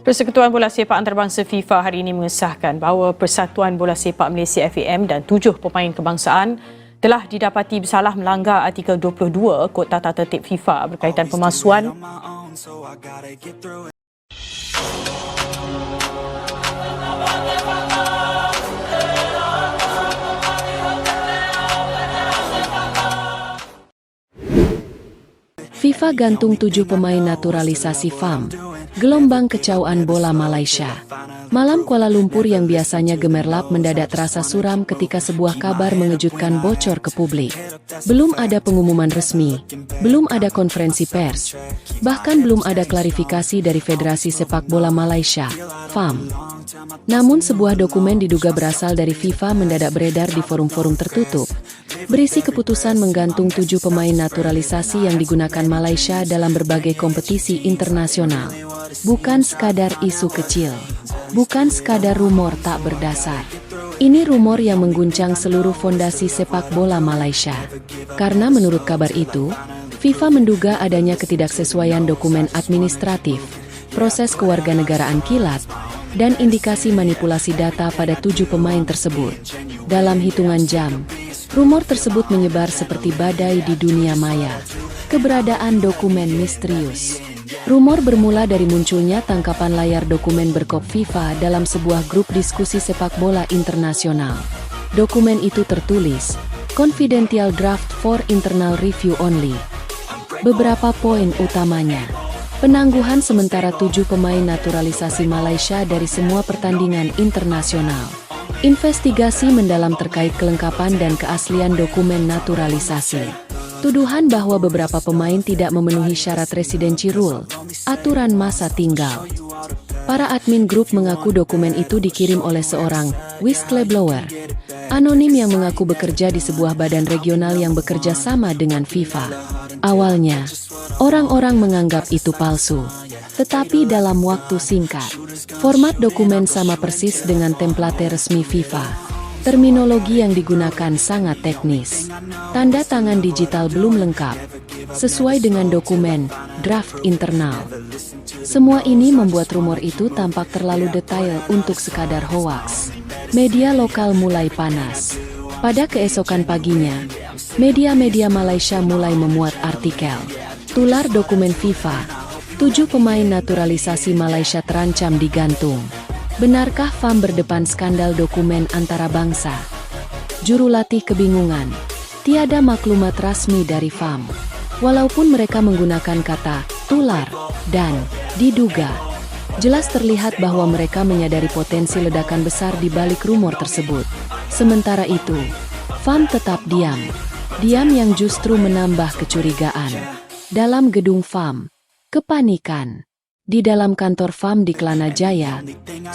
Persekutuan Bola Sepak Antarabangsa FIFA hari ini mengesahkan bahawa Persatuan Bola Sepak Malaysia FAM dan 7 pemain kebangsaan telah didapati bersalah melanggar artikel 22 Kod Tata Tertib FIFA berkaitan pemalsuan FIFA gantung 7 pemain naturalisasi FAM. Gelombang kecauan bola Malaysia. Malam Kuala Lumpur yang biasanya gemerlap mendadak terasa suram ketika sebuah kabar mengejutkan bocor ke publik. Belum ada pengumuman resmi, belum ada konferensi pers, bahkan belum ada klarifikasi dari Federasi Sepak Bola Malaysia, FAM. Namun sebuah dokumen diduga berasal dari FIFA mendadak beredar di forum-forum tertutup, berisi keputusan menggantung 7 pemain naturalisasi yang digunakan Malaysia dalam berbagai kompetisi internasional. Bukan sekadar isu kecil, bukan sekadar rumor tak berdasar. Ini rumor yang mengguncang seluruh fondasi sepak bola Malaysia. Karena menurut kabar itu, FIFA menduga adanya ketidaksesuaian dokumen administratif, proses kewarganegaraan kilat, dan indikasi manipulasi data pada 7 pemain tersebut. Dalam hitungan jam, rumor tersebut menyebar seperti badai di dunia maya. Keberadaan dokumen misterius. Rumor bermula dari munculnya tangkapan layar dokumen berkop FIFA dalam sebuah grup diskusi sepak bola internasional. Dokumen itu tertulis, Confidential Draft for Internal Review Only. Beberapa poin utamanya. Penangguhan sementara 7 pemain naturalisasi Malaysia dari semua pertandingan internasional. Investigasi mendalam terkait kelengkapan dan keaslian dokumen naturalisasi. Tuduhan bahwa beberapa pemain tidak memenuhi syarat residency rule, aturan masa tinggal. Para admin grup mengaku dokumen itu dikirim oleh seorang whistleblower anonim yang mengaku bekerja di sebuah badan regional yang bekerja sama dengan FIFA. Awalnya, orang-orang menganggap itu palsu, tetapi dalam waktu singkat, format dokumen sama persis dengan template resmi FIFA. Terminologi yang digunakan sangat teknis. Tanda tangan digital belum lengkap, sesuai dengan dokumen draft internal. Semua ini membuat rumor itu tampak terlalu detail untuk sekadar hoaks. Media lokal mulai panas. Pada keesokan paginya, media-media Malaysia mulai memuat artikel. Tular dokumen FIFA, 7 pemain naturalisasi Malaysia terancam digantung. Benarkah FAM berdepan skandal dokumen antara bangsa? Jurulatih kebingungan. Tiada maklumat rasmi dari FAM. Walaupun mereka menggunakan kata tular dan diduga, jelas terlihat bahwa mereka menyadari potensi ledakan besar di balik rumor tersebut. Sementara itu, FAM tetap diam. Diam yang justru menambah kecurigaan. Dalam gedung FAM, kepanikan. Di dalam kantor FAM di Kelana Jaya,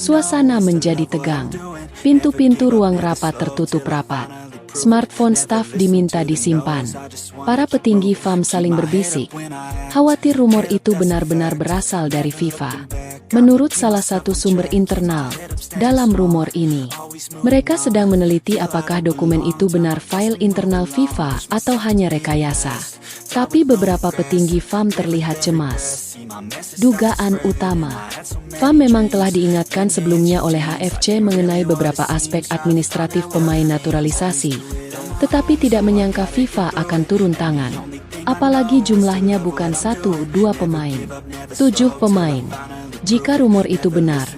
suasana menjadi tegang. Pintu-pintu ruang rapat tertutup rapat. Smartphone staf diminta disimpan. Para petinggi FAM saling berbisik. Khawatir rumor itu benar-benar berasal dari FIFA. Menurut salah satu sumber internal, dalam rumor ini, mereka sedang meneliti apakah dokumen itu benar file internal FIFA atau hanya rekayasa. Tapi beberapa petinggi FAM terlihat cemas. Dugaan utama, FAM memang telah diingatkan sebelumnya oleh HFC mengenai beberapa aspek administratif pemain naturalisasi, tetapi tidak menyangka FIFA akan turun tangan. Apalagi jumlahnya bukan 1-2 pemain, 7 pemain. Jika rumor itu benar,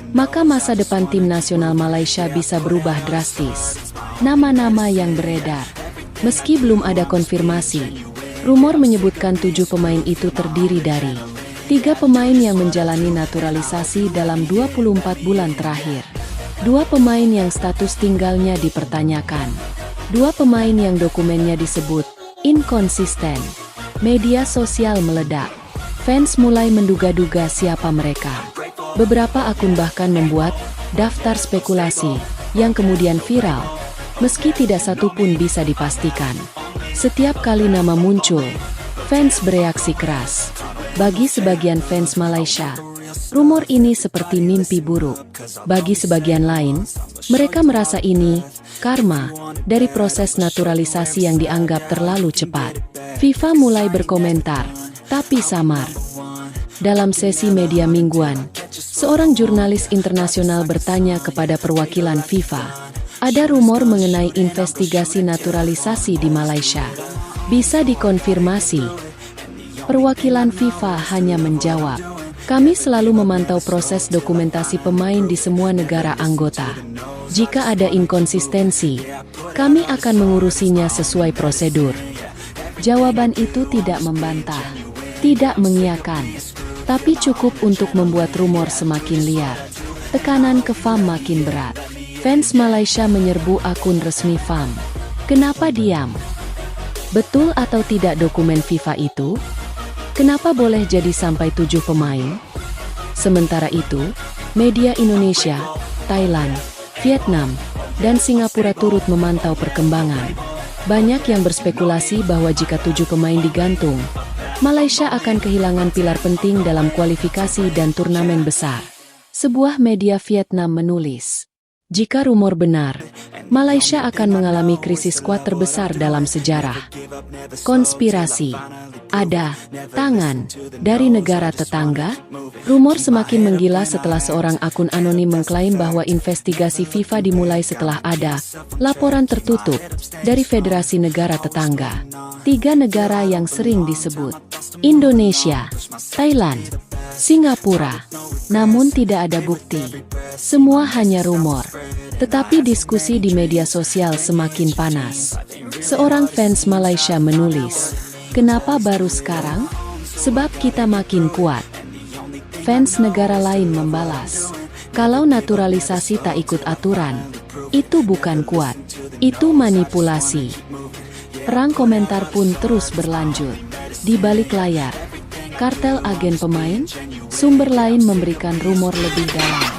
maka masa depan tim nasional Malaysia bisa berubah drastis. Nama-nama yang beredar, meski belum ada konfirmasi, rumor menyebutkan 7 pemain itu terdiri dari 3 pemain yang menjalani naturalisasi dalam 24 bulan terakhir, 2 pemain yang status tinggalnya dipertanyakan, 2 pemain yang dokumennya disebut inkonsisten. Media sosial meledak. Fans mulai menduga-duga siapa mereka. Beberapa akun bahkan membuat daftar spekulasi yang kemudian viral, meski tidak satu pun bisa dipastikan. Setiap kali nama muncul, fans bereaksi keras. Bagi sebagian fans Malaysia, rumor ini seperti mimpi buruk. Bagi sebagian lain, mereka merasa ini karma dari proses naturalisasi yang dianggap terlalu cepat. FIFA mulai berkomentar, tapi samar. Dalam sesi media mingguan, Seorang jurnalis internasional bertanya kepada perwakilan FIFA, ada rumor mengenai investigasi naturalisasi di Malaysia. Bisa dikonfirmasi? Perwakilan FIFA hanya menjawab, kami selalu memantau proses dokumentasi pemain di semua negara anggota. Jika ada inkonsistensi, kami akan mengurusinya sesuai prosedur. Jawaban itu tidak membantah, tidak mengiyakan, tapi cukup untuk membuat rumor semakin liar. Tekanan ke FAM makin berat. Fans Malaysia menyerbu akun resmi FAM. Kenapa diam? Betul atau tidak dokumen FIFA itu? Kenapa boleh jadi sampai 7 pemain? Sementara itu, media Indonesia, Thailand, Vietnam, dan Singapura turut memantau perkembangan. Banyak yang berspekulasi bahwa jika 7 pemain digantung, Malaysia akan kehilangan pilar penting dalam kualifikasi dan turnamen besar. Sebuah media Vietnam menulis, jika rumor benar, Malaysia akan mengalami krisis skuad terbesar dalam sejarah. Konspirasi. Ada tangan dari negara tetangga? Rumor semakin menggila setelah seorang akun anonim mengklaim bahwa investigasi FIFA dimulai setelah ada laporan tertutup dari Federasi Negara Tetangga. 3 negara yang sering disebut, Indonesia, Thailand, Singapura. Namun tidak ada bukti. Semua hanya rumor. Tetapi diskusi di media sosial semakin panas. Seorang fans Malaysia menulis, kenapa baru sekarang? Sebab kita makin kuat. Fans negara lain membalas, kalau naturalisasi tak ikut aturan, itu bukan kuat, itu manipulasi. Perang komentar pun terus berlanjut. Di balik layar, kartel agen pemain, sumber lain memberikan rumor lebih dalam.